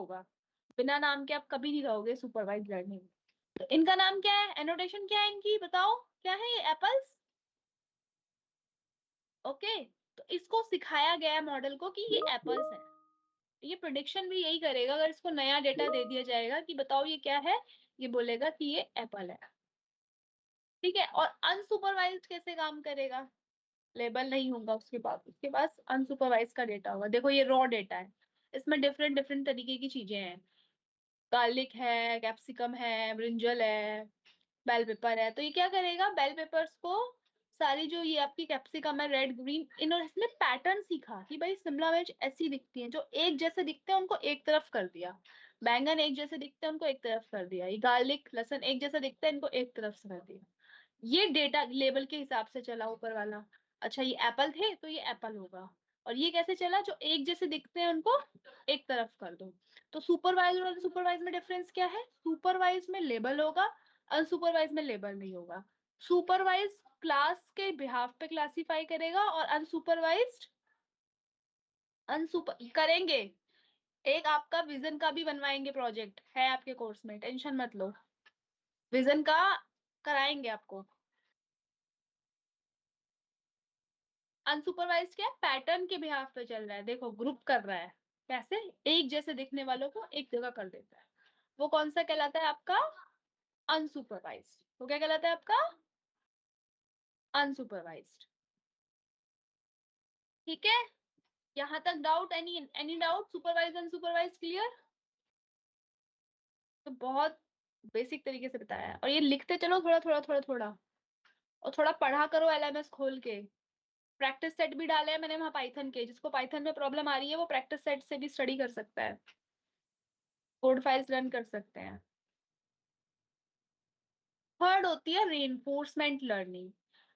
होगा, बिना नाम के आप कभी नहीं कहोगे सुपरवाइज लर्निंग। तो इनका नाम क्या है, एनोटेशन क्या है इनकी, बताओ क्या है ये, एप्पल्स। ओके, तो इसको सिखाया गया है मॉडल को कि ये एप्पल्स है। ये प्रिडिक्शन भी यही करेगा, अगर इसको नया डेटा दे दिया जाएगा कि बताओ ये क्या है, ये बोलेगा कि ये एप्पल है। ठीक है, और अनसुपरवाइज्ड कैसे काम करेगा, लेबल नहीं होगा उसके पास अनसुपरवाइज का डेटा होगा। देखो ये रॉ डेटा है, इसमें डिफरेंट डिफरेंट तरीके की चीजें हैं, गार्लिक है, कैप्सिकम है, ब्रिंजल है, बेल पेपर है। तो ये क्या करेगा, बेल पेपर्स को, सारी जो ये आपकी कैप्सिकम है रेड ग्रीन, इन्होंने इसने पैटर्न सीखा कि भाई शिमला मिर्च ऐसी दिखती है, जो एक जैसे दिखते हैं उनको एक तरफ कर दिया, बैंगन एक जैसे दिखते हैं उनको एक तरफ कर दिया, ये गार्लिक लहसुन एक जैसा दिखता है इनको एक तरफ से कर दिया। ये डेटा लेबल के हिसाब से चला ऊपर वाला। अच्छा ये एप्पल थे तो ये एप्पल होगा, और ये कैसे चला, जो एक जैसे दिखते हैं उनको एक तरफ कर दो। तो सुपरवाइज और अनसुपरवाइज में डिफरेंस क्या है, सुपरवाइज में लेबल होगा, अनसुपरवाइज में लेबल नहीं होगा। सुपरवाइज क्लास के बिहाफ पे क्लासिफाई करेगा, और अनसुपरवाइज्ड अनसुपर करेंगे। एक आपका विजन का भी बनवाएंगे, प्रोजेक्ट है आपके कोर्स में, टेंशन मत लो, विजन का कराएंगे आपको। अनसुपरवाइज्ड क्या है, पैटर्न के बिहाफ पे चल रहा है, देखो ग्रुप कर रहा है, कैसे, एक जैसे दिखने वालों को एक जगह कर देता है, वो कौन सा कहलाता है आपका, अनसुपरवाइज्ड। वो क्या कहलाता है आपका, अनसुपरवाइज्ड। ठीक है, यहां तक doubt, any doubt, supervise unsupervise clear. तो बहुत बेसिक तरीके से बताया है, और ये लिखते चलो थोड़ा थोड़ा थोड़ा थोड़ा, और थोड़ा पढ़ा करो एलएमएस खोल के। प्रैक्टिस सेट भी डाले हैं मैंने वहां पाइथन के, जिसको पाइथन में प्रॉब्लम आ रही है वो प्रैक्टिस सेट से भी स्टडी कर सकता है, कोड फाइल्स रन कर सकते हैं। थर्ड होती है रेनफोर्समेंट लर्निंग।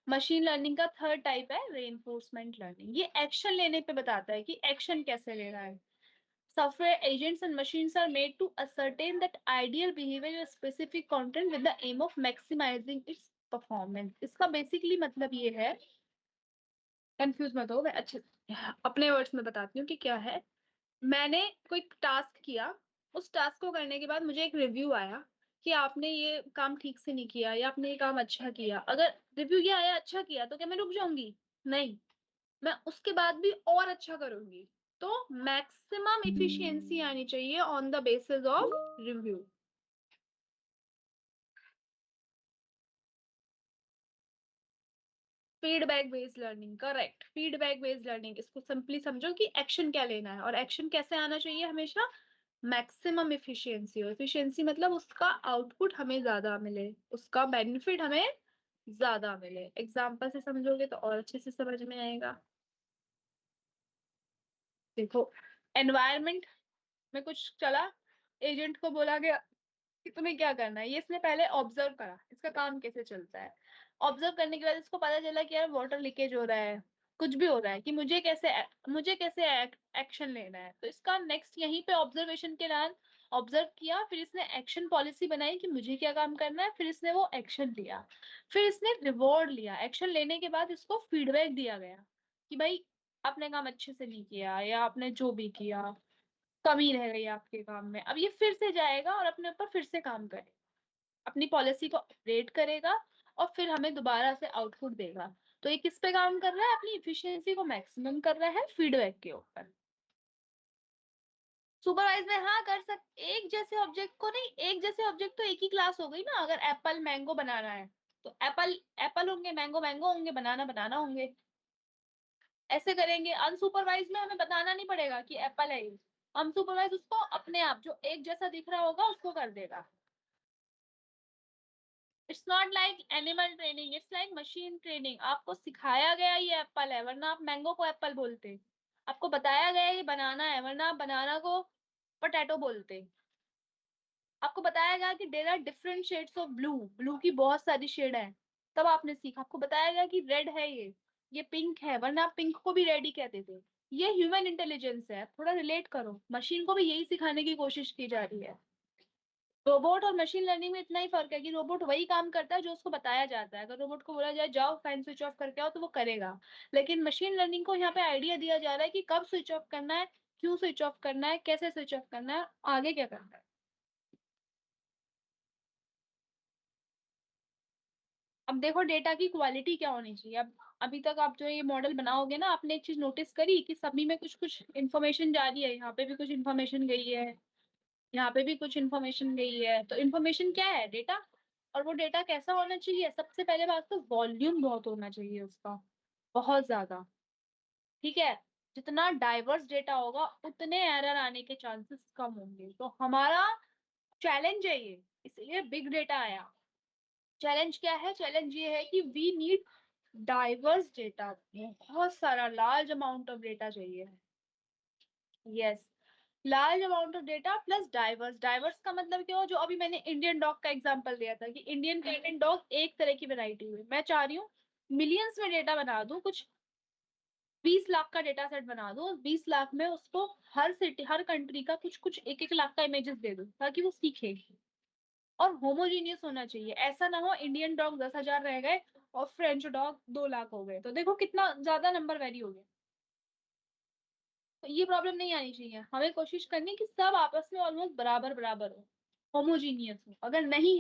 मशीन लर्निंग का थर्ड टाइप है रेनफोर्समेंट लर्निंग। ये एक्शन लेने पे बताता है कि एक्शन कैसे लेना है। Software agents and machines are made to ascertain that ideal behavior in a specific content with the aim of maximizing its performance. इसका बेसिकली मतलब ये है, कंफ्यूज मत हो, मैं अच्छे अपने वर्ड्स में बताती हूँ कि क्या है। मैंने कोई टास्क किया, उस टास्क को करने के बाद मुझे एक रिव्यू आया कि आपने ये काम ठीक से नहीं किया या आपने ये काम अच्छा किया। अगर रिव्यू ये आया अच्छा किया तो क्या मैं रुक जाऊंगी, नहीं, मैं उसके बाद भी और अच्छा करूंगी। तो मैक्सिमम इफिशियंसी आनी चाहिए on the basis of review. Feedback based learning, correct, feedback based learning. इसको सिंपली समझो कि एक्शन क्या लेना है, और एक्शन कैसे आना चाहिए, हमेशा मैक्सिमम इफिशियंसी हो। इफिशियंसी मतलब उसका आउटपुट हमें ज्यादा मिले, उसका बेनिफिट हमें ज्यादा मिले। एग्जाम्पल से समझोगे तो और अच्छे से समझ में आएगा। देखो एनवायरमेंट में कुछ चला, एजेंट को बोला गया कि तुम्हें क्या करना है, ये इसने पहले ऑब्जर्व करा इसका काम कैसे चलता है। ऑब्जर्व करने के बाद इसको पता चला कि यार वाटर लीकेज हो रहा है, कुछ भी हो रहा है, कि मुझे कैसे एक्शन लेना है। तो इसका नेक्स्ट यहीं पे ऑब्जर्वेशन के दौरान ऑब्जर्व किया, फिर इसने एक्शन पॉलिसी बनाई कि मुझे क्या काम करना है, फिर इसने वो एक्शन लिया, फिर इसने रिवॉर्ड लिया। एक्शन लेने के बाद इसको फीडबैक दिया गया कि भाई आपने काम अच्छे से नहीं किया, या आपने जो भी किया कमी रह गई आपके काम में। अब ये फिर से जाएगा और अपने ऊपर फिर से काम करेगा, अपनी पॉलिसी को अपडेट करेगा, और फिर हमें दोबारा से आउटपुट देगा। तो ये किस पे काम कर रहा है, अपनी इफिशियंसी को मैक्सिमम कर रहा है फीडबैक के ऊपर। सुपरवाइज में हाँ कर सकते, एक जैसे ऑब्जेक्ट को नहीं, एक जैसे ऑब्जेक्ट तो एक ही क्लास हो गई ना। अगर एप्पल मैंगो बनाना है तो एप्पल एप्पल होंगे, मैंगो मैंगो होंगे, बनाना बनाना होंगे। ऐसे करेंगे। अनसुपरवाइज में हमें बताना नहीं पड़ेगा कि एप्पल है ये, हम सुपरवाइज उसको अपने आप जो एक जैसा दिख रहा होगा उसको कर देगा। It's not like animal training, it's like machine training. आपको सिखाया गया ये एप्पल है, वरना आप मैंगो को एप्पल बोलते। आपको बताया गया ये बनाना है, वरना आप बनाना को पोटैटो बोलते। आपको बताया गया कि there are different shades of blue, blue की बहुत सारी शेड है, तब आपने सीखा। आपको बताया गया कि रेड है ये पिंक है, वरना आप पिंक को भी रेड ही कहते थे। ये ह्यूमन इंटेलिजेंस है, थोड़ा रिलेट करो। मशीन को भी यही सिखाने की कोशिश की जा रही है। रोबोट और मशीन लर्निंग में इतना ही फर्क है कि रोबोट वही काम करता है जो उसको बताया जाता है। अगर रोबोट को बोला जाए जाओ फैन स्विच ऑफ करके आओ तो वो करेगा, लेकिन मशीन लर्निंग को यहाँ पे आइडिया दिया जा रहा है कि कब स्विच ऑफ करना है, क्यों स्विच ऑफ करना है, कैसे स्विच ऑफ करना है, आगे क्या करना है। अब देखो डेटा की क्वालिटी क्या होनी चाहिए। अब अभी तक आप जो ये मॉडल बनाओगे ना, आपने एक चीज नोटिस करी कि सभी में कुछ कुछ इन्फॉर्मेशन जा रही है, यहाँ पे भी कुछ इन्फॉर्मेशन गई है, यहाँ पे भी कुछ इन्फॉर्मेशन गई है। तो इन्फॉर्मेशन क्या है, डेटा। और वो डेटा कैसा होना चाहिए, सबसे पहले बात तो वॉल्यूम बहुत होना चाहिए उसका, बहुत ज्यादा। ठीक है। जितना डाइवर्स डेटा होगा उतने एरर आने के चांसेस कम होंगे। तो हमारा चैलेंज है ये, इसलिए बिग डेटा आया। चैलेंज क्या है, चैलेंज ये है कि वी नीड डाइवर्स डेटा, बहुत सारा लार्ज अमाउंट ऑफ डेटा चाहिए। Yes, large amount of data plus diverse. Diverse का मतलब क्या हो, जो अभी मैंने इंडियन डॉग का एग्जांपल दिया था कि इंडियन कैट डॉग एक तरह की वैरायटी हुई, मैं चाह रही हूँ मिलियंस में डेटा बना दूं, कुछ 20 लाख का डेटा सेट बना दो, 20 लाख में उसको हर सिटी हर कंट्री का कुछ कुछ एक एक लाख का इमेजेस दे दो ताकि वो सीखे। और होमोजीनियस होना चाहिए, ऐसा ना हो इंडियन डॉग 10,000 रह गए और फ्रेंच डॉग 2 लाख हो गए, तो देखो कितना ज्यादा नंबर वेरी हो गया। तो ये प्रॉब्लम नहीं आनी चाहिए, हमें कोशिश करनी है कि सब आपस में ऑलमोस्ट बराबर बराबर हो, होमोजीनियस हो। अगर नहीं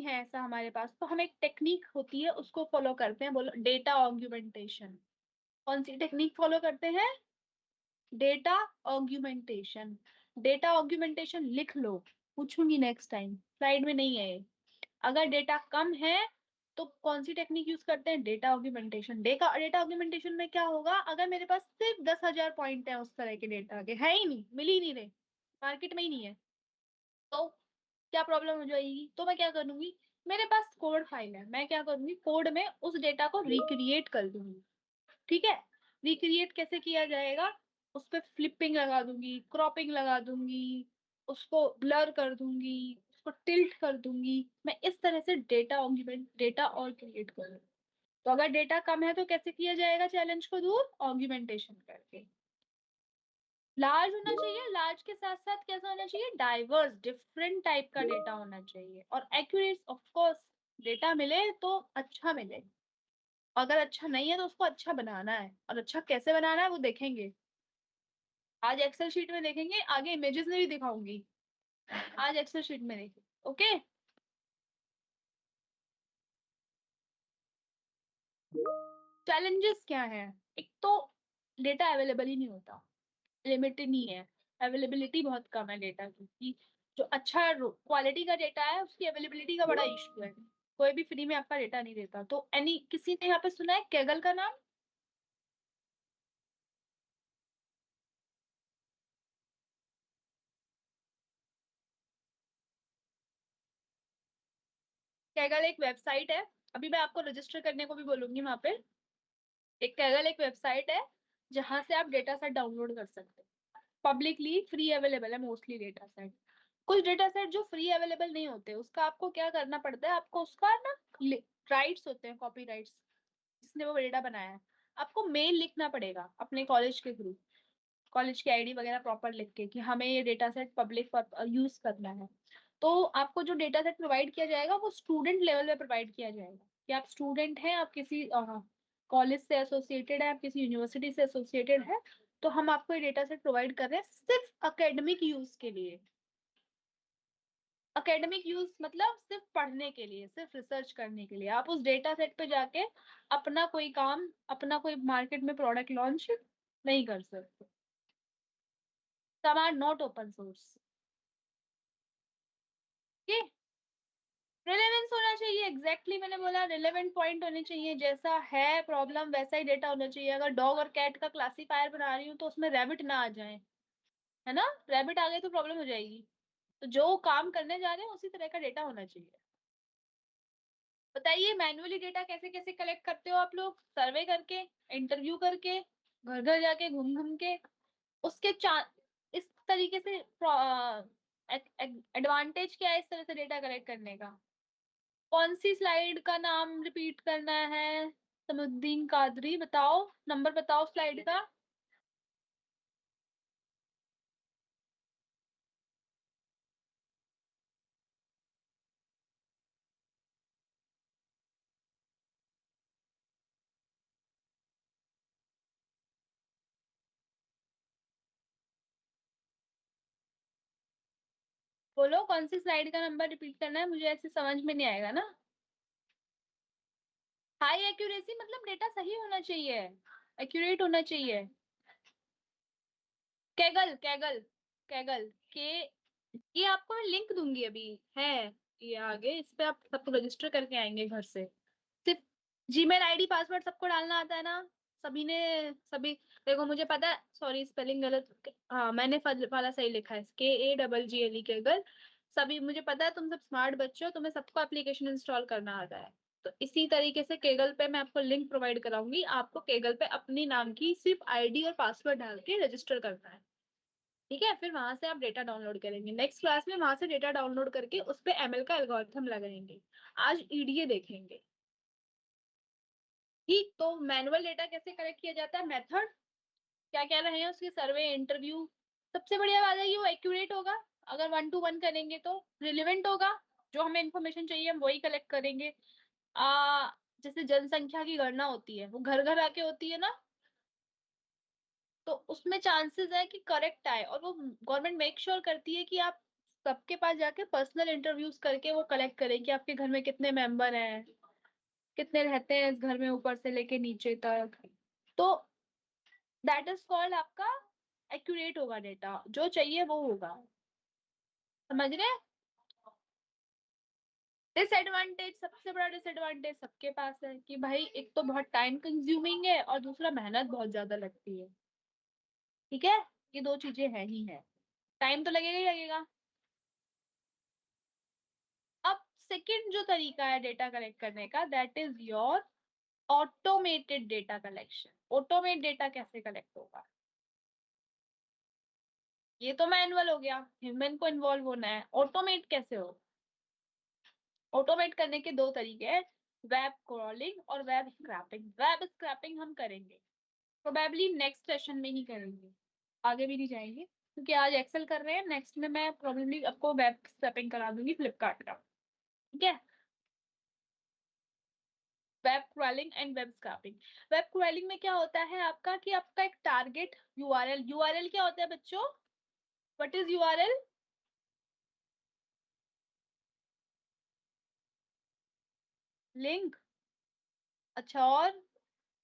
है ऐसा हमारे पास, तो हम एक टेक्निक होती है उसको फॉलो करते हैं, बोलो डेटा ऑग्यूमेंटेशन। कौन सी टेक्निक फॉलो करते हैं, डेटा ऑग्यूमेंटेशन। डेटा ऑग्यूमेंटेशन लिख लो, पूछूंगी नेक्स्ट टाइम, स्लाइड में नहीं है ये। अगर डेटा कम है तो कौन सी टेक्निक यूज करते हैं, data augmentation. Data data augmentation में क्या होगा, अगर मेरे पास सिर्फ 10,000 पॉइंट है उस तरह के डेटा के, है ही नहीं, मिल ही नहीं रहे, मार्केट में ही नहीं है, तो क्या प्रॉब्लम हो जाएगी। तो मैं क्या करूंगी, मेरे पास कोड फाइल है, मैं क्या करूंगी, कोड में उस डेटा को रिक्रिएट कर दूंगी। ठीक है। रिक्रिएट कैसे किया जाएगा, उस पर फ्लिपिंग लगा दूंगी, क्रॉपिंग लगा दूंगी, उसको ब्लर कर दूंगी, उसको टिल्ट कर दूंगी। मैं इस तरह से डेटा और क्रिएट करूँ। तो अगर डेटा कम है तो कैसे किया जाएगा चैलेंज को दूर, ऑग्यूमेंटेशन करके। लार्ज होना चाहिए, लार्ज के साथ साथ कैसा होना चाहिए, डाइवर्स, डिफरेंट टाइप का डेटा होना चाहिए, और एक्यूरेट ऑफ कोर्स। डेटा मिले तो अच्छा मिले, अगर अच्छा नहीं है तो उसको अच्छा बनाना है, और अच्छा कैसे बनाना है वो देखेंगे आज एक्सेल शीट में, देखेंगे आगे इमेजेस में भी दिखाऊंगी, आज एक्सेल शीट में देखेंगे। ओके। चैलेंजेस क्या है, एक तो डेटा अवेलेबल ही नहीं होता, लिमिटेड नहीं है, अवेलेबिलिटी बहुत कम है डेटा की, कि जो अच्छा क्वालिटी का डेटा है उसकी अवेलेबिलिटी का बड़ा इशू है। कोई भी फ्री में आपका डेटा नहीं देता। तो एनी किसी ने यहाँ पे सुना है कैगल का नाम, कैगल एक वेबसाइट है, अभी मैं आपको रजिस्टर करने को भी बोलूंगी वहां पे। एक कैगल एक वेबसाइट है जहां से आप डेटा सेट डाउनलोड कर सकते हैं, पब्लिकली फ्री अवेलेबल है मोस्टली डेटा सेट। कुछ डेटा सेट जो फ्री अवेलेबल नहीं होते, उसका आपको क्या करना पड़ता है, आपको उसका ना राइट्स होते हैं, कॉपी राइट्स, जिसने वो डेटा बनाया है, आपको मेल लिखना पड़ेगा अपने कॉलेज के थ्रू, कॉलेज की आईडी वगैरह प्रॉपर लिख के कि हमें ये डेटा सेट पब्लिक यूज करना है। तो आपको जो डेटा सेट प्रोवाइड किया जाएगा वो स्टूडेंट लेवल पे प्रोवाइड किया जाएगा, कि आप स्टूडेंट हैं, आप किसी कॉलेज से एसोसिएटेड है, आप किसी यूनिवर्सिटी से एसोसिएटेड है, तो हम आपको ये डेटा सेट प्रोवाइड कर रहे हैं सिर्फ अकेडमिक यूज के लिए। अकेडमिक यूज मतलब सिर्फ पढ़ने के लिए, सिर्फ रिसर्च करने के लिए, आप उस डेटा सेट पे जाके अपना कोई काम, अपना कोई मार्केट में प्रोडक्ट लॉन्च नहीं कर सकते। सब are not open source. Relevance होना चाहिए, एग्जैक्टली मैंने बोला रिलेवेंट पॉइंट होने चाहिए, जैसा है प्रॉब्लम वैसा ही डेटा होना चाहिए। अगर डॉग और कैट का क्लासीफायर बना रही हूँ तो उसमें रैबिट ना आ जाए, है ना, रैबिट आ गए तो प्रॉब्लम हो जाएगी। तो जो काम करने जा रहे हैं उसी तरह का डेटा होना चाहिए। बताइए मैन्युअली डेटा कैसे कैसे कलेक्ट करते हो आप लोग, सर्वे करके, इंटरव्यू करके, घर घर जाके घूम घूम के, उसके इस तरीके से एडवांटेज क्या है इस तरह से डेटा कलेक्ट करने का। कौन सी स्लाइड का नाम रिपीट करना है, समुद्दीन कादरी बताओ, नंबर बताओ स्लाइड का। बोलो कौन सी स्लाइड का नंबर रिपीट करना है, मुझे ऐसे समझ में नहीं आएगा ना। हाई एक्यूरेसी मतलब डेटा सही होना चाहिए, एक्यूरेट होना चाहिए। कैगल कैगल कैगल के, ये आपको मैं लिंक दूंगी अभी, है ये आगे, इस पे आप सबको रजिस्टर करके आएंगे घर से। सिर्फ जीमेल आईडी पासवर्ड सबको डालना आता है ना, सभी ने, सभी। देखो मुझे पता है, सॉरी स्पेलिंग गलत, हाँ मैंने वाला सही लिखा है, KAGGLE कैगल। सभी मुझे पता है तुम सब स्मार्ट बच्चे हो, तुम्हें सबको एप्लीकेशन इंस्टॉल करना आता है। तो इसी तरीके से केगल पे मैं आपको लिंक प्रोवाइड कराऊंगी, आपको केगल पे अपनी नाम की सिर्फ आईडी और पासवर्ड डाल के रजिस्टर करना है। ठीक है, फिर वहां से आप डेटा डाउनलोड करेंगे, नेक्स्ट क्लास में वहां से डेटा डाउनलोड करके उस पे ML का एल्गोरिथम लगाएंगे। आज EDA देखेंगे। ठीक, तो मैनुअल डेटा कैसे कलेक्ट किया जाता है, मेथड क्या क्या रहे हैं उसके, सर्वे, इंटरव्यू। सबसे बढ़िया बात है कि वो एक्यूरेट होगा, अगर 1 to 1 करेंगे तो रिलेवेंट होगा, जो हमें इंफॉर्मेशन चाहिए हम वही कलेक्ट करेंगे। आ जैसे जनसंख्या की गणना होती है, वो घर घर आके होती है ना, तो उसमें चांसेस है कि करेक्ट आए, और वो गवर्नमेंट मेक श्योर करती है कि आप सबके पास जाके पर्सनल इंटरव्यूज करके वो कलेक्ट करें कि आपके घर में कितने मेंबर हैं, कितने रहते हैं इस घर में ऊपर से लेके नीचे तक। तो दैट इज कॉल्ड आपका एक्यूरेट होगा डेटा, जो चाहिए वो होगा। समझ रहे? डिसएडवांटेज, सबसे बड़ा डिसएडवांटेज सबके पास है कि भाई एक तो बहुत टाइम कंज्यूमिंग है और दूसरा मेहनत बहुत ज्यादा लगती है। ठीक है, ये दो चीजें हैं ही है, टाइम तो लगेगा ही लगेगा। अब सेकंड जो तरीका है डेटा कलेक्ट करने का, that is your automated data collection. Automate data कैसे कलेक्ट होगा, ये तो मैनुअल हो गया, ह्यूमन को इन्वॉल्व होना है, ऑटोमेट कैसे हो। ऑटोमेट करने के दो तरीके हैं, वेब क्रॉलिंग और वेब स्क्रैपिंग। वेब स्क्रैपिंग हम करेंगे प्रोबेबली नेक्स्ट सेशन में ही करेंगे, आगे भी नहीं जाएंगे, क्योंकि आज एक्सेल कर रहे हैं, नेक्स्ट में मैं प्रोबेबली आपको वेब स्क्रैपिंग करा दूंगी फ्लिपकार्ट का। ठीक है, web crawling and web scrapping. Web crawling में क्या होता है आपका, कि आपका एक टारगेट यूआरएल, यूआरएल क्या होता है बच्चों, व्हाट इज यूआरएल? लिंक। अच्छा, और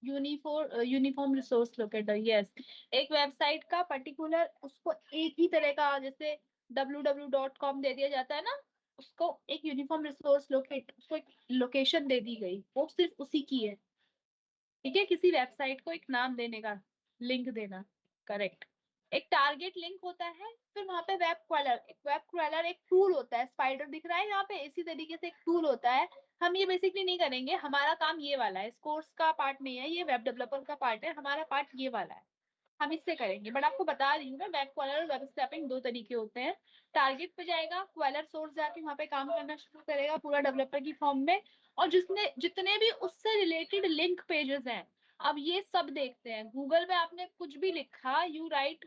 यूनिफॉर्म रिसोर्स लोकेटर, यस। एक वेबसाइट का पर्टिकुलर उसको एक ही तरह का, जैसे www.com दे दिया जाता है ना, उसको एक यूनिफॉर्म रिसोर्स लोकेट, उसको एक लोकेशन दे दी गई, वो सिर्फ उसी की है। ठीक है, किसी वेबसाइट को एक नाम देने का, लिंक देना, करेक्ट। एक टारगेट लिंक होता है, फिर वहां पे वेब क्रॉलर, एक वेब क्रॉलर एक टूल होता है, स्पाइडर दिख रहा है यहाँ पे, इसी तरीके से एक टूल होता है। हम ये बेसिकली नहीं करेंगे, हमारा काम ये वाला है, इस कोर्स का पार्ट नहीं है, ये वेब डेवलपर का पार्ट है, हमारा पार्ट ये वाला है, हम इससे करेंगे। बट आपको बता रही हूँ मैं, वेब क्रॉलर और वेब स्क्रैपिंग दो तरीके होते हैं। टारगेट पे जाएगा, क्रॉलर सोर्स जाके वहां पे काम करना शुरू करेगा पूरा डेवलपर की फॉर्म में, और जिसने जितने भी उससे रिलेटेड लिंक पेजेस हैं, अब ये सब देखते हैं। गूगल पे आपने कुछ भी लिखा, यू राइट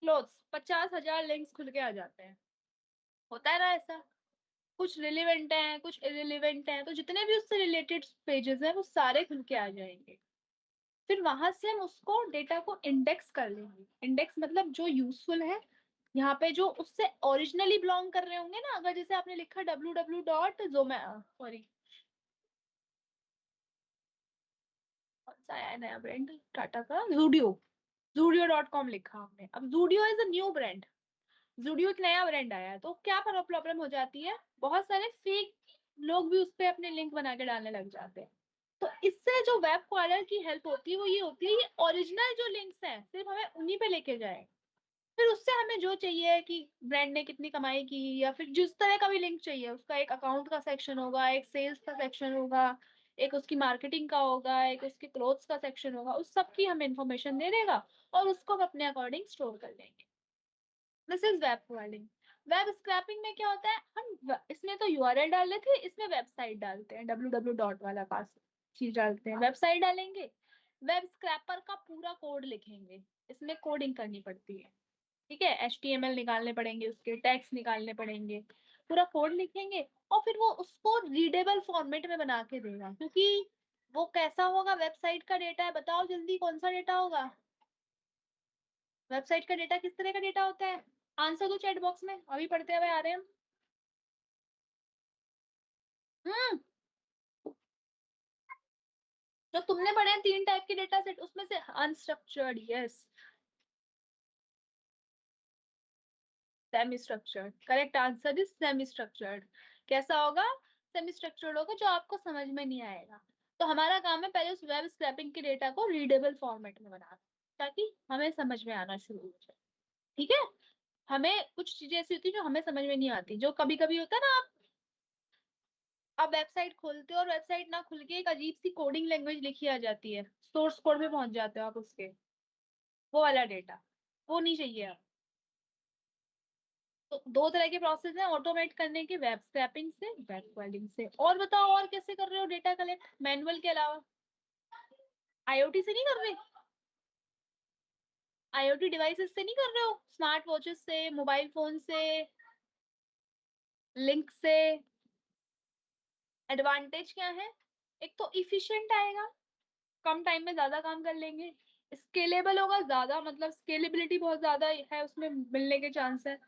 क्लोथ्स, 50,000 लिंक्स खुल के आ जाते हैं, होता है ना ऐसा। कुछ रिलेवेंट है, कुछ इरिलेवेंट है, तो जितने भी उससे रिलेटेड पेजेस हैं वो सारे खुल के आ जाएंगे। फिर वहां से हम उसको डेटा को इंडेक्स कर लेंगे, इंडेक्स मतलब जो यूजफुल है, यहाँ पे जो उससे ओरिजिनली बिलोंग कर रहे होंगे ना, अगर जैसे आपने लिखा www.zoom, सॉरी कौन सा आया है नया ब्रांड टाटा का, जूडियो, Zudio.com लिखा हमने, अब Zudio is a new brand, Zudio एक नया ब्रांड आया है, तो क्या प्रॉब्लम हो जाती है, बहुत सारे फेक लोग भी उस पे अपने लिंक बना के डालने लग जाते हैं। तो इससे जो वेब क्रॉलर की हेल्प होती है वो ये होती है, ये ओरिजिनल जो लिंक्स हैं सिर्फ हमें उन्हीं पे लेके जाए, फिर उससे हमें जो चाहिए कि ब्रांड ने कितनी कमाई की, या फिर जिस तरह का भी लिंक चाहिए, उसका एक अकाउंट का सेक्शन होगा, एक सेल्स का सेक्शन होगा, एक उसकी मार्केटिंग का होगा, एक उसके क्लोथ्स का सेक्शन होगा, उस सब की हमें इन्फॉर्मेशन दे देगा, और उसको हम अपने अकॉर्डिंग स्टोर कर लेंगे। This is web crawling. Web scrapping में क्या होता है, हम इसमें तो यूआरएल डाल रहे थे, इसमें वेबसाइट डालते हैं, www डॉट वाला पास चीज डालते हैं, वेबसाइट डालेंगे, वेब स्क्रैपर का पूरा कोड लिखेंगे, इसमें कोडिंग करनी पड़ती है। ठीक है, HTML निकालने पड़ेंगे, उसके टैग्स निकालने पड़ेंगे, पूरा कोड लिखेंगे, और फिर वो उसको रीडेबल फॉर्मेट में बना के देगा, क्योंकि वो कैसा होगा, वेबसाइट का डेटा है, बताओ जल्दी कौन सा डेटा होगा, वेबसाइट का डेटा किस तरह का डेटा होता है, आंसर दो चैट बॉक्स में, अभी पढ़ते हुए आ रहे हैं हम। हम्म जो तुमने पढ़े हैं 3 टाइप के डेटा सेट, उसमें से unstructured, yes, semi structured, correct answer is semi structured. कैसा होगा? सेमी स्ट्रक्चर्ड होगा, जो आपको समझ में नहीं आएगा। तो हमारा काम है पहले उस वेब स्क्रैपिंग के डेटा को रीडेबल फॉर्मेट में बनाना, ताकि हमें समझ में आना शुरू हो जाए। ठीक है। हमें कुछ चीजें ऐसी होती है जो हमें समझ में नहीं आती, जो कभी कभी होता है ना, आप वेबसाइट खोलते हो और वेबसाइट ना खुल के एक अजीब सी कोडिंग लैंग्वेज लिखी आ जाती है, सोर्स कोड में पहुंच जाते हो आप उसके, वो वाला डेटा, वो नहीं चाहिए आप। तो दो तरह के प्रोसेस हैं ऑटोमेट करने के, वेब स्क्रैपिंग से, वेब क्वेलिंग से। और बताओ, और कैसे कर रहे हो डेटा कलेक्ट मैनुअल के अलावा? आईओटी से नहीं कर रहे? आईओटी डिवाइसेस से नहीं कर रहे हो? स्मार्ट वॉचेस से, मोबाइल फोन से, लिंक से? एडवांटेज क्या है? एक तो इफिशिएंट आएगा, कम टाइम में ज्यादा काम कर लेंगे। स्केलेबल होगा ज्यादा, मतलब स्केलेबिलिटी बहुत ज्यादा है उसमें मिलने के चांस है।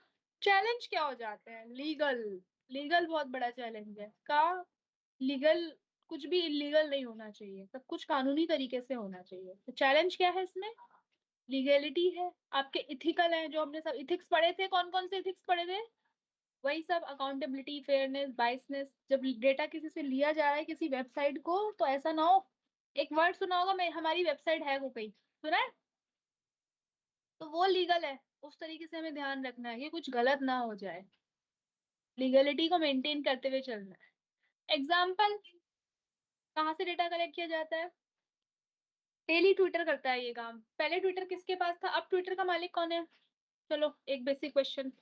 चैलेंज क्या हो जाते हैं? लीगल, लीगल बहुत बड़ा चैलेंज है का। लीगल, कुछ भी इलीगल नहीं होना चाहिए, सब कुछ कानूनी तरीके से होना चाहिए। तो चैलेंज क्या है इसमें? लीगलिटी है, आपके इथिकल है, जो हमने सब इथिक्स पढ़े थे, कौन कौन से इथिक्स पढ़े थे? वही सब, अकाउंटेबिलिटी, फेयरनेस, बाइसनेस। जब डेटा किसी से लिया जा रहा है, किसी वेबसाइट को, तो ऐसा ना हो, एक वर्ड सुना होगा, मैं हमारी वेबसाइट है वो कहीं, सुना है? तो वो लीगल है, उस तरीके से हमें ध्यान रखना है कि कुछ गलत ना हो जाए, लीगलिटी को मेंटेन करते हुए चलना है। एग्जाम्पल, कहाँ से डेटा कलेक्ट किया जाता है? डेली ट्विटर करता है ये काम। पहले ट्विटर किसके पास था, अब ट्विटर का मालिक कौन है? चलो एक basic question,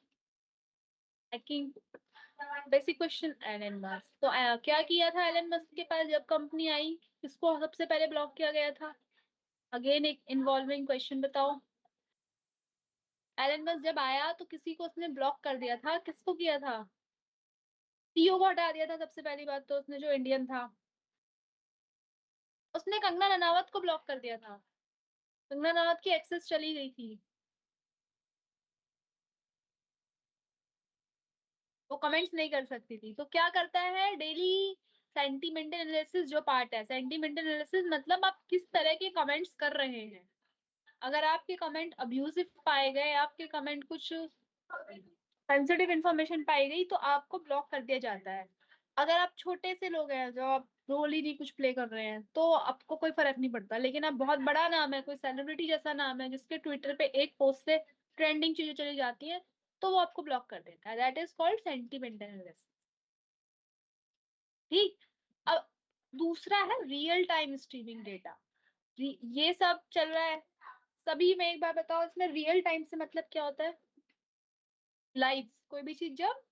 hacking, basic question, Elon Musk. तो क्या किया था एलन मस्क के पास जब कंपनी आई, किसको सबसे पहले ब्लॉक किया गया था? अगेन एक इन्वॉल्विंग क्वेश्चन, बताओ। एलन मस्क जब आया तो किसी को उसने ब्लॉक कर दिया था, किसको किया था? सीईओ को हटा दिया था सबसे पहली बात तो उसने, जो इंडियन था। उसने कंगना रनावत को ब्लॉक कर दिया था, कंगना रनावत की एक्सेस चली गई थी, वो कमेंट्स नहीं कर सकती थी। तो क्या करता है डेली? सेंटीमेंटल एनालिसिस जो पार्ट है, सेंटीमेंटल एनालिसिस मतलब आप किस तरह के कमेंट्स कर रहे हैं। अगर आपके कमेंट अब्यूजिव पाए गए, आपके कमेंट कुछ सेंसिटिव इंफॉर्मेशन पाई गई, तो आपको ब्लॉक कर दिया जाता है। अगर आप छोटे से लोग हैं, जो आप रोल ही नहीं कुछ प्ले कर रहे हैं, तो आपको कोई फर्क नहीं पड़ता। लेकिन आप बहुत बड़ा नाम है, कोई सेलिब्रिटी जैसा नाम है, जिसके ट्विटर पे एक पोस्ट से ट्रेंडिंग चीजें चली जाती हैं, तो वो आपको ब्लॉक कर देता है। That is called sentimental analysis. ठीक। अब दूसरा है रियल टाइम स्ट्रीमिंग डेटा। ये सब चल रहा है सभी में। एक बार बताओ, इसमें रियल टाइम से मतलब क्या होता है? लाइव, कोई भी चीज जब,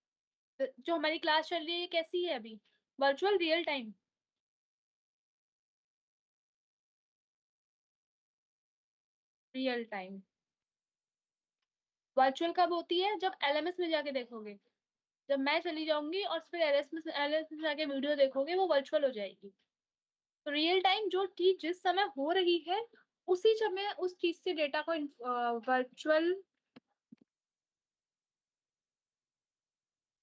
जो हमारी क्लास चल रही है, ये कैसी है अभी? Virtual, real time? Real time. Virtual कब होती है? जब एलएमएस में जाके देखोगे, जब मैं चली जाऊंगी और फिर एलएमएस में जाके वीडियो देखोगे, वो वर्चुअल हो जाएगी। तो रियल टाइम, जो चीज जिस समय हो रही है, उसी समय उस चीज से डेटा को वर्चुअल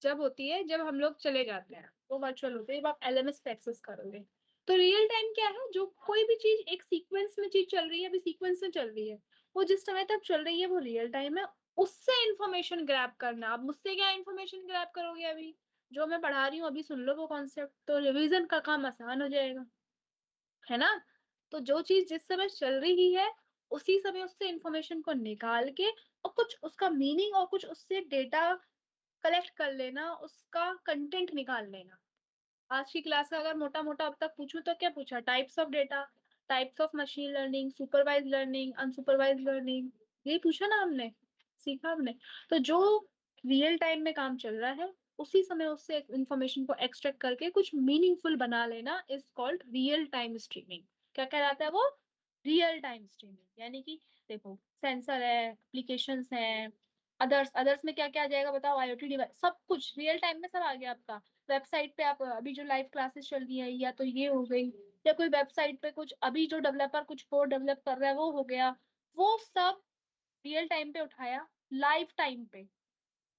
जब होती है, जब हम लोग चले जाते हैं, वो वर्चुअल होती है, जब आप एलएमएस पे एक्सेस करोगे। तो रियल टाइम क्या है? जो कोई भी चीज एक सीक्वेंस में चीज चल रही है, अभी सीक्वेंस में चल रही है, वो जिस समय तक चल रही है वो रियल टाइम है। उससे इंफॉर्मेशन ग्रैब करना, आप मुझसे क्या इंफॉर्मेशन ग्रैब करोगे? अभी जो मैं पढ़ा रही हूँ, अभी सुन लो वो कॉन्सेप्ट, तो रिवीजन का काम आसान हो जाएगा, है ना? तो जो चीज जिस समय चल रही है, उसी समय उससे इंफॉर्मेशन को निकाल के, और कुछ उसका मीनिंग और कुछ उससे डेटा कलेक्ट कर लेना, उसका कंटेंट निकाल लेना। आज की क्लास का अगर मोटा मोटा अब तक पूछूं तो क्या पूछा? Types of data, types of machine learning, supervise learning, unsupervise learning, यही पूछा ना हमने, सीखा हमने। तो जो रियल टाइम में काम चल रहा है, उसी समय उससे इंफॉर्मेशन को एक्सट्रैक्ट करके कुछ मीनिंगफुल बना लेना is called real time streaming. क्या कहलाता है वो? Real time streaming. यानी कि देखो, सेंसर है, एप्लीकेशंस हैं, अदर्स, अदर्स में क्या क्या आ जाएगा बताओ? आईओटी डिवाइस, सब कुछ रियल टाइम में सब आ गया आपका। वेबसाइट पे आप अभी जो लाइव क्लासेस चल रही है, या तो ये हो गई, या कोई वेबसाइट पे कुछ अभी जो डेवलपर कुछ कोड डेवलप कर रहा है, वो हो गया, वो सब रियल टाइम पे उठाया, लाइव टाइम पे।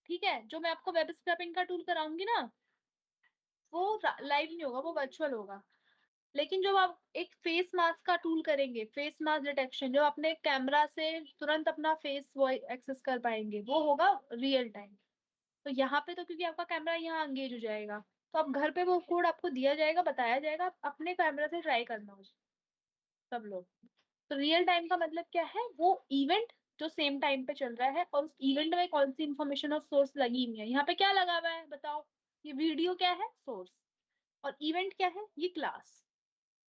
ठीक है। जो मैं आपको वेब स्क्रैपिंग का टूल कराऊंगी ना, वो लाइव नहीं होगा, वो वर्चुअल होगा। लेकिन जब आप एक फेस मास्क का टूल करेंगे, फेस मास्क डिटेक्शन, जो अपने कैमरा से तुरंत अपना फेस वो एक्सेस कर पाएंगे, वो होगा रियल टाइम। तो यहाँ पे तो क्योंकि आपका कैमरा यहाँ एंगेज हो जाएगा, तो आप घर पे वो कोड आपको दिया जाएगा, बताया जाएगा, आप अपने कैमरा से ट्राई करना उसे, सब लोग। तो रियल टाइम का मतलब क्या है, वो इवेंट जो सेम टाइम पे चल रहा है, और उस इवेंट में कौन सी इंफॉर्मेशन और सोर्स लगी हुई है। यहाँ पे क्या लगा हुआ है बताओ, ये वीडियो क्या है, सोर्स, और इवेंट क्या है, ये क्लास।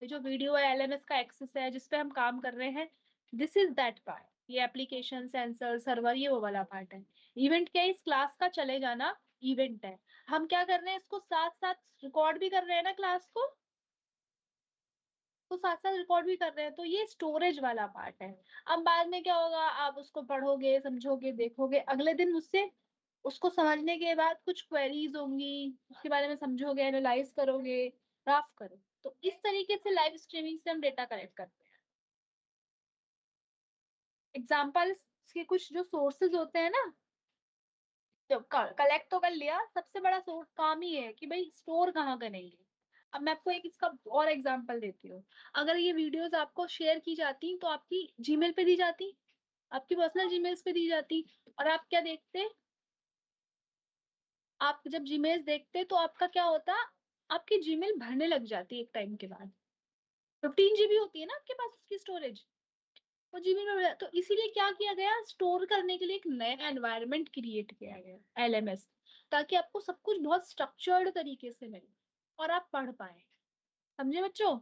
ये जो वीडियो है, एलएमएस का एक्सेस है जिसपे हम काम कर रहे हैं, दिस इज दैट पार्ट। ये एप्लीकेशन, सेंसर, सर्वर, ये वो वाला पार्ट है। इवेंट क्या है, इस क्लास का चले जाना इवेंट है। हम क्या कर रहे हैं, इसको साथ साथ रिकॉर्ड भी कर रहे हैं ना क्लास को, तो साथ साथ रिकॉर्ड भी कर रहे हैं, तो ये स्टोरेज वाला पार्ट है। अब बाद में क्या होगा, आप उसको पढ़ोगे, समझोगे, देखोगे, अगले दिन उससे उसको समझने के बाद कुछ क्वेरीज होंगी, उसके बारे में समझोगे, एनालाइज करोगे, ड्राफ्ट करो। तो इस तरीके से लाइव स्ट्रीमिंग से हम डेटा कलेक्ट करते हैं। एग्जाम्पल्स के कुछ जो सोर्सेज होते हैं ना, तो कलेक्ट तो कर लिया, सबसे बड़ा सोर्स काम ही है कि भाई स्टोर कहाँ करेंगे। अब मैं आपको एक इसका और एग्जांपल देती हूँ। अगर ये वीडियोस आपको शेयर की जाती तो आपकी जीमेल पे दी जाती, आपकी पर्सनल जीमेल्स पे दी जाती, और आप क्या देखते, आप जब जीमेल्स देखते तो आपका क्या होता, आपकी जीमेल भरने लग जाती एक टाइम के बाद। 15 GB होती है ना आपके पास उसकी स्टोरेज, वो जीबी में मिला। तो इसीलिए क्या किया गया, स्टोर करने के लिए एक नया एनवायरनमेंट क्रिएट किया गया, एलएमएस, ताकि आपको सब कुछ बहुत स्ट्रक्चर्ड तरीके से मिले और आप पढ़ पाए। समझे बच्चों,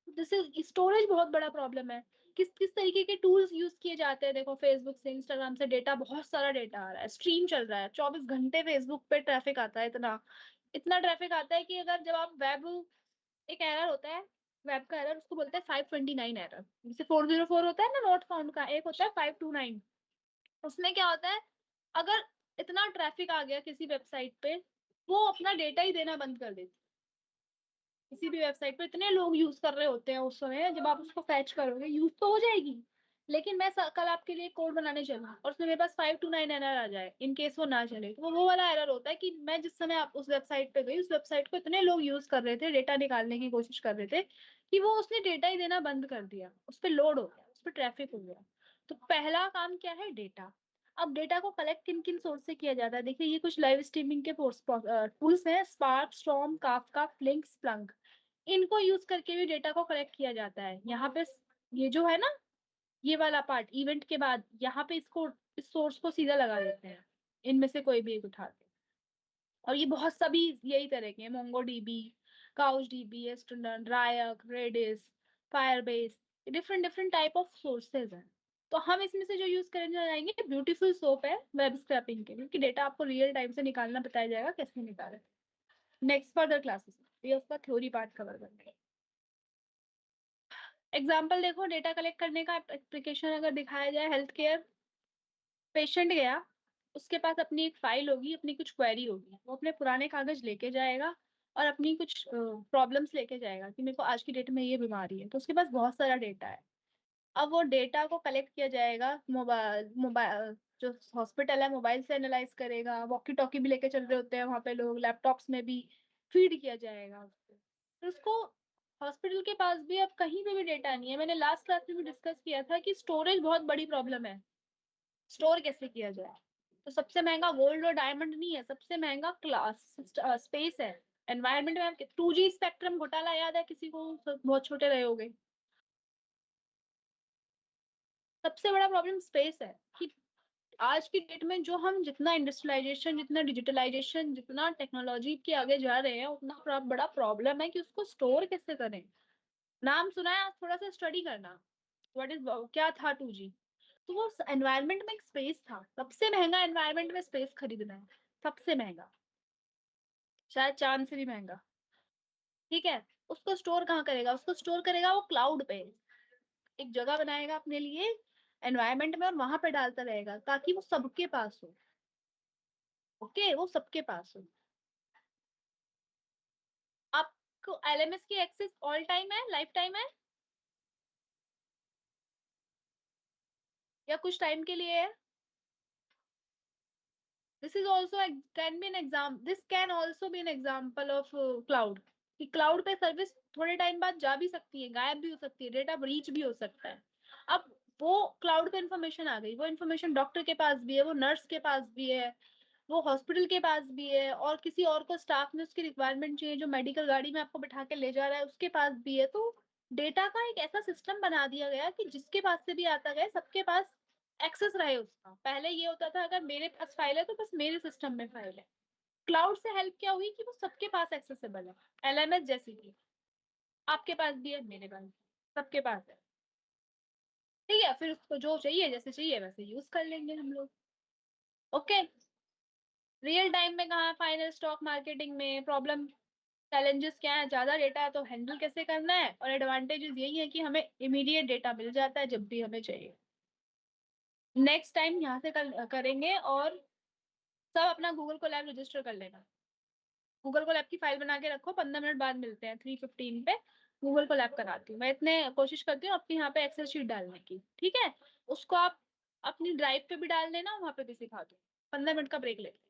जैसे स्टोरेज बहुत बड़ा प्रॉब्लम है। किस किस तरीके के टूल्स यूज किए जाते हैं, देखो फेसबुक से, इंस्टाग्राम से डेटा, बहुत सारा डेटा आ रहा है, स्ट्रीम चल रहा है 24 घंटे, फेसबुक पे ट्रैफिक आता है, इतना इतना ट्रैफिक आता है कि अगर जब आप वेब, एक एरर होता है, वेब का एरर, उसको बोलते हैं 529 एरर। जैसे 404 होता है ना नोट फाउंड का, एक होता है 529। उसमें क्या होता है, अगर इतना ट्रैफिक आ गया किसी वेबसाइट पे, वो अपना डेटा ही देना बंद कर देती। किसी भी वेबसाइट पे इतने लोग यूज कर रहे होते हैं, उस समय जब आप उसको फैच करोगे यूज तो हो जाएगी, लेकिन मैं कल आपके लिए कोड बनाने चलूँ और उसमें मेरे पास 529 एरर आ जाए, इन केस वो ना चले, तो वो वाला एरर होता है कि मैं जिस समय आप उस वेबसाइट पे गई, उस वेबसाइट को इतने लोग यूज कर रहे थे, डेटा निकालने की कोशिश कर रहे थे, कि वो उसने डेटा ही देना बंद कर दिया, उस पर लोड हो गया, उस पर ट्रैफिक हो गया। तो पहला काम क्या है, डेटा। अब डेटा को कलेक्ट किन किन सोर्स से किया जाता है, देखिए ये कुछ लाइव स्ट्रीमिंग के टूल्स हैं, स्पार्क, स्टॉर्म, काफका, फ्लिंक, स्प्लंक। इनको यूज करके भी डेटा को कलेक्ट किया जाता है। यहाँ पे ये जो है ना, ये वाला पार्ट इवेंट के बाद, यहाँ पे इसको, इस सोर्स को सीधा लगा देते हैं, इनमें से कोई भी एक उठा के। और ये बहुत सभी यही तरह के हैं, MongoDB, CouchDB, astronaut, Riak, Redis, Firebase, different different type of sources हैं। तो हम इसमें से जो यूज करने जाएंगे, ब्यूटीफुल सोप है वेब स्क्रैपिंग के लिए, क्योंकि डेटा आपको रियल टाइम से निकालना बताया जाएगा कैसे निकाले। नेक्स्ट फर्दर क्लासेस ये उसका थ्योरी पार्ट कवर करने। एग्जाम्पल देखो, डेटा कलेक्ट करने का एप्लीकेशन अगर दिखाया जाए, हेल्थ केयर, पेशेंट गया, उसके पास अपनी एक फाइल होगी, अपनी कुछ क्वेरी होगी, वो अपने पुराने कागज लेके जाएगा और अपनी कुछ प्रॉब्लम्स लेके जाएगा कि मेरे को आज की डेट में ये बीमारी है, तो उसके पास बहुत सारा डेटा है। अब वो डेटा को कलेक्ट किया जाएगा, मोबाइल मोबाइल जो हॉस्पिटल है मोबाइल से एनालाइज करेगा, वॉकी टॉकी भी लेके चल रहे होते हैं वहां पे लोग, लैपटॉप्स में भी फीड किया जाएगा उसको। तो उसको, हॉस्पिटल के पास भी अब कहीं पे भी डेटा नहीं है। मैंने लास्ट क्लास में भी डिस्कस किया था कि स्टोरेज बहुत बड़ी प्रॉब्लम है, स्टोर कैसे किया जाए। तो सबसे महंगा गोल्ड और डायमंड नहीं है, सबसे महंगा क्लास स्पेस है। एनवायरमेंट में 2G स्पेक्ट्रम घोटाला याद है किसी को, सब बहुत छोटे रहे होगे। सबसे बड़ा प्रॉब्लम स्पेस है कि आज की डेट में जो हम जितना इंडस्ट्रियलाइजेशन, जितना डिजिटलाइजेशन, जितना टेक्नोलॉजी के आगे जा रहे हैं, उतना बड़ा प्रॉब्लम है कि उसको स्टोर कैसे करें। नाम सुना है, थोड़ा सा स्टडी करना, व्हाट इज, क्या था 2G। तो वो एनवायरनमेंट में एक स्पेस था, सबसे महंगा एनवायरनमेंट में स्पेस खरीदना है, सबसे महंगा, शायद चांद से भी महंगा। ठीक है, उसको स्टोर कहाँ करेगा, उसको स्टोर करेगा वो क्लाउड पे, एक जगह बनाएगा अपने लिए एनवायरनमेंट में, और वहां पे डालता रहेगा ताकि वो सबके पास हो। ओके, वो सबके पास हो। आपको एलएमएस की एक्सेस ऑल टाइम है, लाइफ टाइम है, या कुछ टाइम के लिए है। This is also can be an exam, this can also be an example of cloud, कि क्लाउड पे सर्विस थोड़े टाइम बाद जा भी सकती है, गायब भी हो सकती है, डेटा ब्रीच भी हो सकता है। अब वो क्लाउड पे इंफॉर्मेशन आ गई, वो इंफॉर्मेशन डॉक्टर के पास भी है, वो नर्स के पास भी है, वो हॉस्पिटल के पास भी है, और किसी और को स्टाफ में उसकी रिक्वायरमेंट चाहिए जो मेडिकल गाड़ी में आपको बिठा के ले जा रहा है उसके पास भी है। तो डेटा का एक ऐसा सिस्टम बना दिया गया कि जिसके पास से भी आता गया सबके पास एक्सेस रहे उसका। पहले ये होता था अगर मेरे पास फाइल है तो बस मेरे सिस्टम में फाइल है। क्लाउड से हेल्प क्या हुई कि वो सबके पास एक्सेसिबल है, एलएमएस जैसी थी, आपके पास भी है, मेरे पास भी है, सबके पास है। ठीक है, फिर उसको जो चाहिए जैसे चाहिए वैसे यूज कर लेंगे हम लोग। ओके। रियल टाइम में कहा, फाइनल स्टॉक मार्केटिंग में प्रॉब्लम चैलेंजेस क्या है, ज्यादा डेटा है तो हैंडल कैसे करना है, और एडवांटेजेस यही है कि हमें इमीडिएट डेटा मिल जाता है जब भी हमें चाहिए। नेक्स्ट टाइम यहाँ से करेंगे, और सब अपना गूगल को लैब रजिस्टर कर लेना। गूगल को लैब की फाइल बना के रखो, 15 मिनट बाद मिलते हैं 3:15 पे। गूगल को लैब कराती हूँ मैं, इतने कोशिश करती हूँ आपके यहाँ पे एक्सेल शीट डालने की, ठीक है। उसको आप अपनी ड्राइव पे भी डाल देना, वहां पे भी सिखा दो। 15 मिनट का ब्रेक लेते हैं।